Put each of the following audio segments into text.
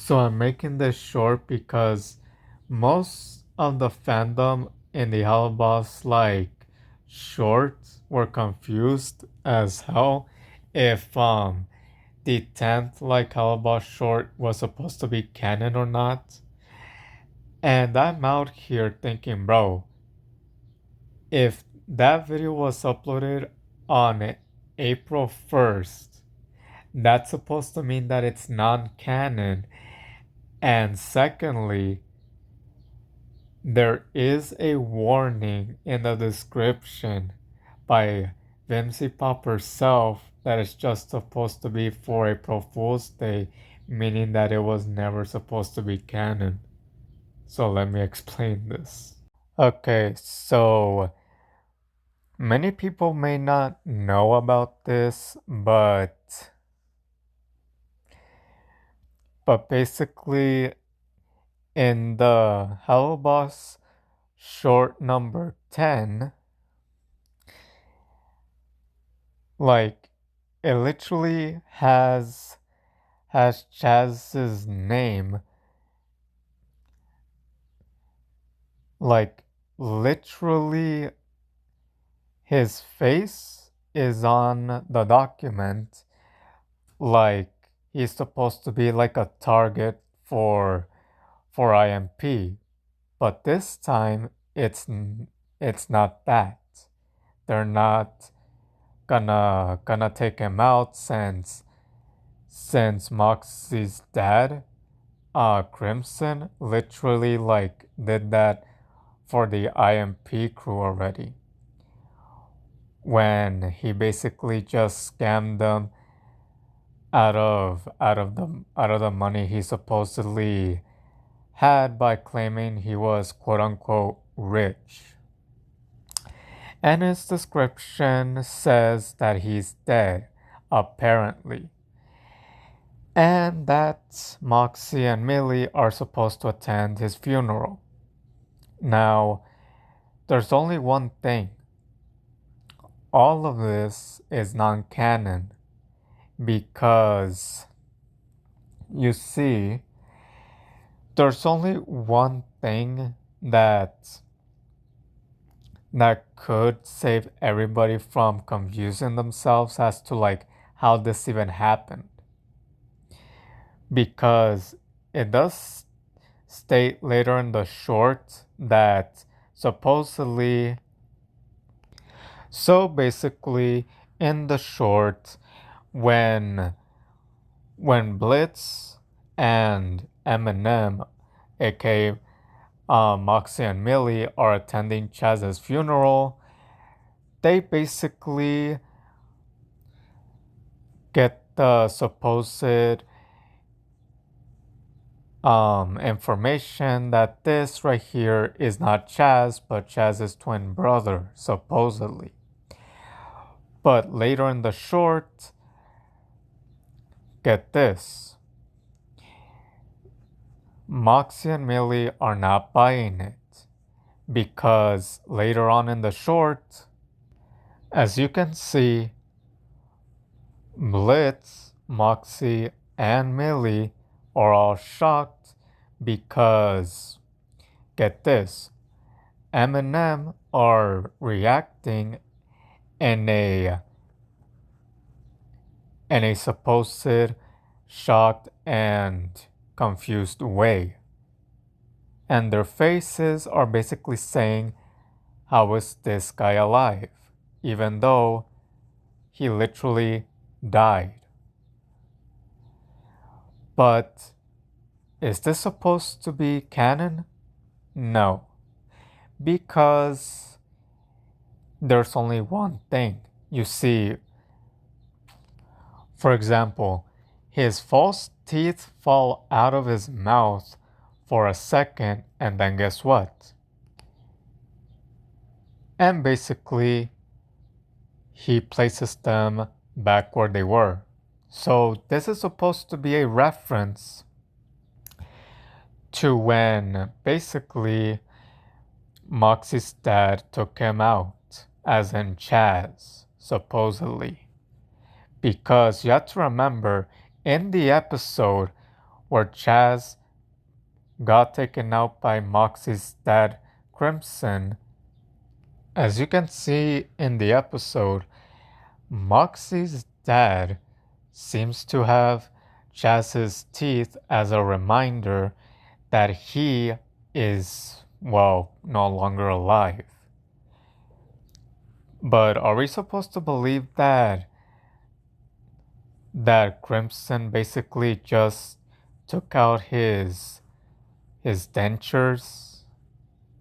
So I'm making this short because most of the fandom in the Hellvaboss shorts were confused as hell if the 10th Hellvaboss short was supposed to be canon or not. And I'm out here thinking, bro, if that video was uploaded on April 1st, that's supposed to mean that it's non-canon. And secondly, there is a warning in the description by Vimsy Pop herself that it's just supposed to be for April Fool's Day, meaning that it was never supposed to be canon. So let me explain this. Okay, so many people may not know about this, but basically in the Hellboss short number 10, it literally has Chaz's name. Literally his face is on the document. He's supposed to be like a target for IMP. But this time it's not that. They're not gonna take him out since Moxie's dad, Crimson, literally did that for the IMP crew already. When he basically just scammed them out of the money he supposedly had by claiming he was quote unquote rich. And his description says that he's dead, apparently. And that Moxie and Millie are supposed to attend his funeral. Now, there's only one thing. All of this is non-canon because, you see, there's only one thing that could save everybody from confusing themselves as to how this even happened. Because it does state later in the short that supposedly, so basically in the short, when Blitz and Eminem, aka Moxie and Millie, are attending Chaz's funeral, they basically get the supposed information that this right here is not Chaz, but Chaz's twin brother, supposedly. But later in the short, get this. Moxie and Millie are not buying it because later on in the short, as you can see, Blitz, Moxie, and Millie are all shocked because, get this, Eminem are reacting in a supposed shocked and confused way. And their faces are basically saying, how is this guy alive? Even though he literally died. But is this supposed to be canon? No. Because there's only one thing. You see, for example, his false teeth fall out of his mouth for a second, and then guess what? And basically, he places them back where they were. So this is supposed to be a reference to when basically Moxie's dad took him out, as in Chaz, supposedly. Because you have to remember, in the episode where Chaz got taken out by Moxie's dad, Crimson. As you can see in the episode, Moxie's dad seems to have Chaz's teeth as a reminder that he is, well, no longer alive. But are we supposed to believe that Crimson basically just took out his dentures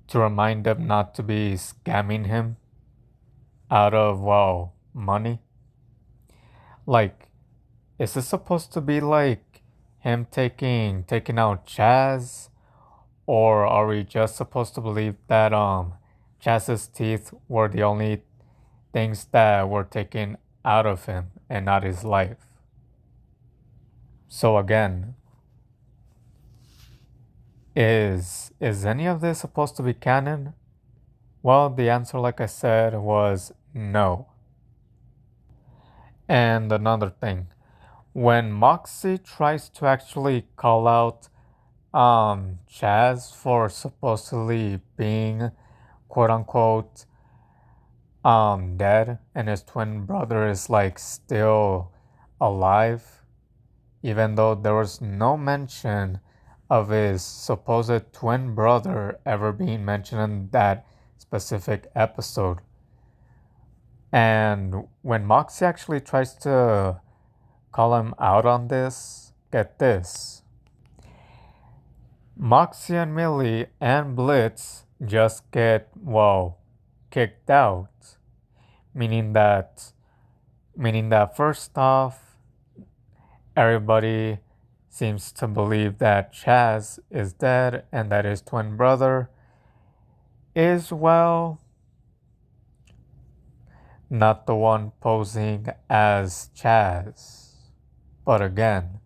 to remind him not to be scamming him out of, well, money? Like, is this supposed to be like him taking out Chaz? Or are we just supposed to believe that Chaz's teeth were the only things that were taken out of him and not his life? So again, is any of this supposed to be canon? Well, the answer, like I said, was no. And another thing, when Moxie tries to actually call out Chaz for supposedly being quote unquote dead and his twin brother is like still alive, even though there was no mention of his supposed twin brother ever being mentioned in that specific episode. And when Moxie actually tries to call him out on this, get this. Moxie and Millie and Blitz just get, well, kicked out. Meaning that first off, everybody seems to believe that Chaz is dead and that his twin brother is, well, not the one posing as Chaz. But again,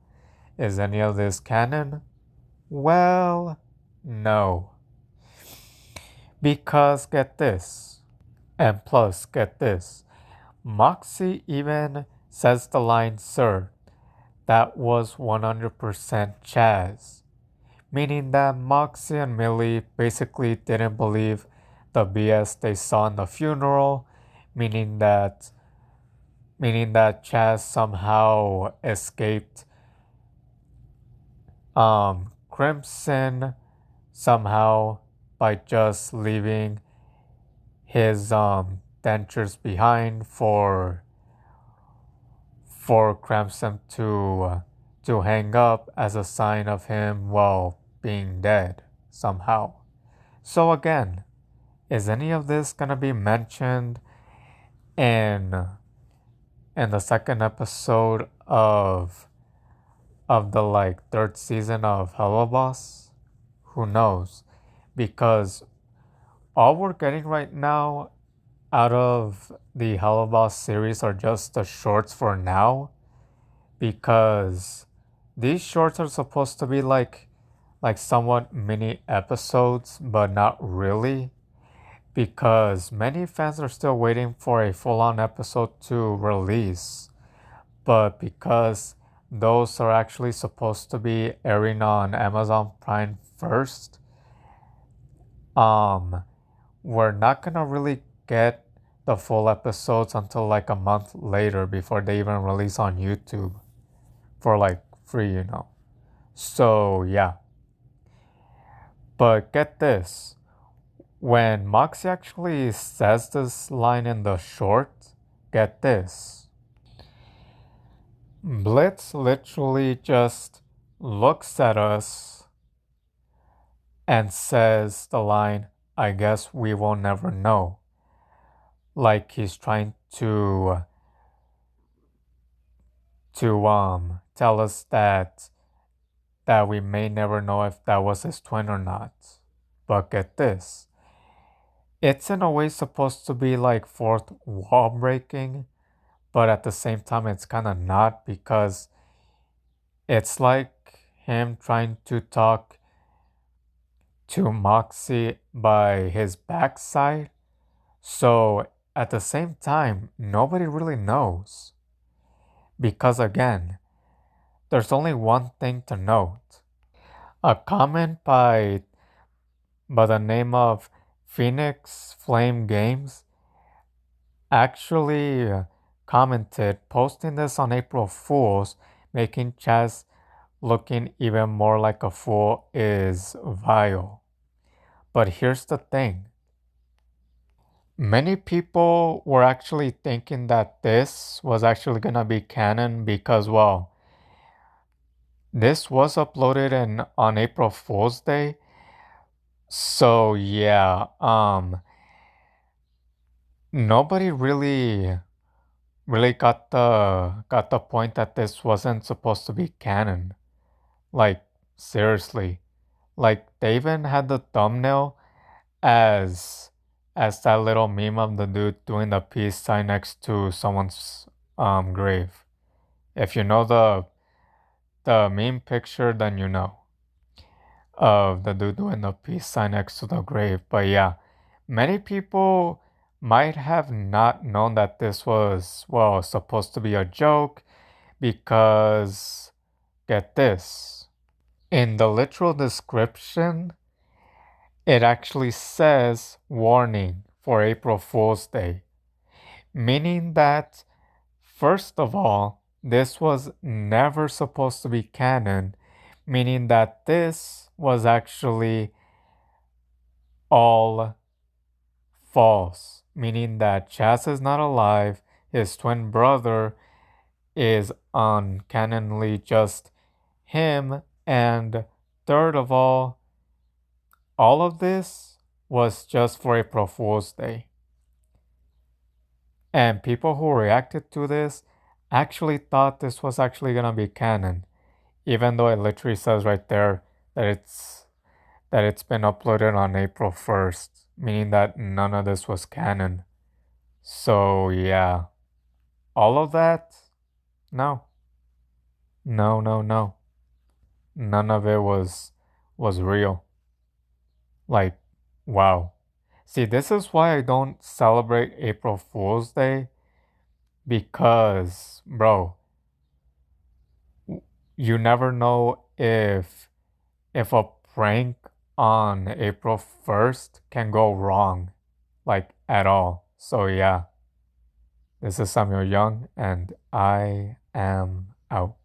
is any of this canon? Well, no. Because get this, and plus get this, Moxie even says the line, "Sir, that was 100% Chaz." Meaning that Moxie and Millie basically didn't believe the BS they saw in the funeral, meaning that Chaz somehow escaped Crimson somehow by just leaving his dentures behind for Crimson to hang up as a sign of him, well, being dead somehow. So again, is any of this gonna be mentioned in the second episode of the like third season of Hellvaboss? Who knows? Because all we're getting right now out of the Hellvaboss series are just the shorts for now, because these shorts are supposed to be like somewhat mini episodes, but not really, because many fans are still waiting for a full-on episode to release. But because those are actually supposed to be airing on Amazon Prime first, we're not gonna really get the full episodes until like a month later before they even release on YouTube for like free, you know. So yeah. But get this, when Moxie actually says this line in the short, get this. Blitz literally just looks at us and says the line, "I guess we will never know." Like he's trying to tell us that we may never know if that was his twin or not. But get this, it's in a way supposed to be like fourth wall breaking, but at the same time it's kind of not, because it's like him trying to talk to Moxie by his backside. So at the same time, nobody really knows. Because again, there's only one thing to note. A comment by the name of Phoenix Flame Games actually commented, posting this on April Fools, making Chaz looking even more like a fool is vile. But here's the thing. Many people were actually thinking that this was actually gonna be canon because, well, this was uploaded on April Fool's Day. So yeah, nobody really got the point that this wasn't supposed to be canon. Like, seriously. Like, they even had the thumbnail as that little meme of the dude doing the peace sign next to someone's grave. If you know the meme picture, then you know of the dude doing the peace sign next to the grave. But yeah, many people might have not known that this was, well, supposed to be a joke because, get this, in the literal description, it actually says warning for April Fool's Day, meaning that, first of all, this was never supposed to be canon, meaning that this was actually all false, meaning that Chaz is not alive, his twin brother is uncannonly just him, and third of all of this was just for April Fool's Day. And people who reacted to this actually thought this was actually gonna be canon, even though it literally says right there that it's been uploaded on April 1st, meaning that none of this was canon. So yeah, all of that, no. No, no, no. None of it was real. Like, wow. See, this is why I don't celebrate April Fool's Day, because, bro, you never know if a prank on April 1st can go wrong, like, at all. So yeah, this is Samuel Young, and I am out.